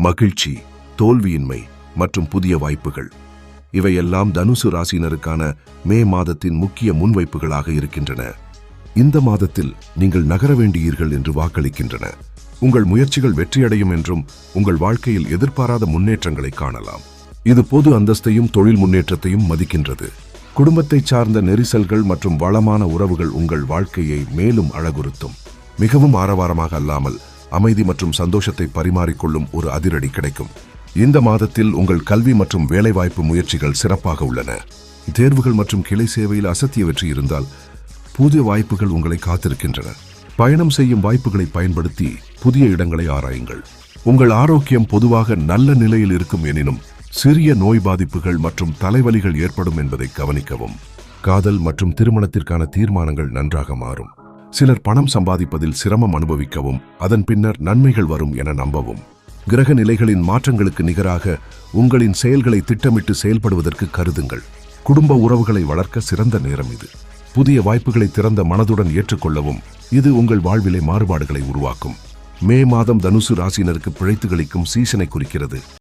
மகிழ்ச்சி, தோல்வியின்மை மற்றும் புதிய வாய்ப்புகள் இவையெல்லாம் தனுசு ராசினருக்கான மே மாதத்தின் முக்கிய முன்வைப்புகளாக இருக்கின்றன. இந்த மாதத்தில் நீங்கள் நகர வேண்டியீர்கள் என்று வாக்களிக்கின்றன. உங்கள் முயற்சிகள் வெற்றியடையும் என்றும் உங்கள் வாழ்க்கையில் எதிர்பாராத முன்னேற்றங்களை காணலாம். இது பொது அந்தஸ்தையும் தொழில் முன்னேற்றத்தையும் மதிக்கின்றது. குடும்பத்தை சார்ந்த நெரிசல்கள் மற்றும் வளமான உறவுகள் உங்கள் வாழ்க்கையை மேலும் அழகுறுத்தும். மிகவும் ஆரவாரமாக அல்லாமல் அமைதி மற்றும் சந்தோஷத்தை பரிமாறிக்கொள்ளும் ஒரு அதிரடி கிடைக்கும். இந்த மாதத்தில் உங்கள் கல்வி மற்றும் வேலைவாய்ப்பு முயற்சிகள் சிறப்பாக உள்ளன. தேர்வுகள் மற்றும் கிளை சேவையில் அசத்திய வெற்றி இருந்தால் புதிய வாய்ப்புகள் உங்களை காத்திருக்கின்றன. பயணம் செய்யும் வாய்ப்புகளை பயன்படுத்தி புதிய இடங்களை ஆராயுங்கள். உங்கள் ஆரோக்கியம் பொதுவாக நல்ல நிலையில் இருக்கும் எனினும் சிறிய நோய் பாதிப்புகள் மற்றும் தலைவலிகள் ஏற்படும் என்பதை கவனிக்கவும். காதல் மற்றும் திருமணத்திற்கான தீர்மானங்கள் நன்றாக மாறும். சிலர் பணம் சம்பாதிப்பதில் சிரமம் அனுபவிக்கவும் அதன் பின்னர் நன்மைகள் வரும் என நம்பவும். கிரக நிலைகளின் மாற்றங்களுக்கு நிகராக உங்களின் செயல்களை திட்டமிட்டு செயல்படுவதற்கு கருதுங்கள். குடும்ப உறவுகளை வளர்க்க சிறந்த நேரம் இது. புதிய வாய்ப்புகளை திறந்த மனதுடன் ஏற்றுக்கொள்ளவும். இது உங்கள் வாழ்விலே மாறுபாடுகளை உருவாக்கும். மே மாதம் தனுசு ராசினருக்கு பிழைத்துகளிக்கும் சீசனை குறிக்கிறது.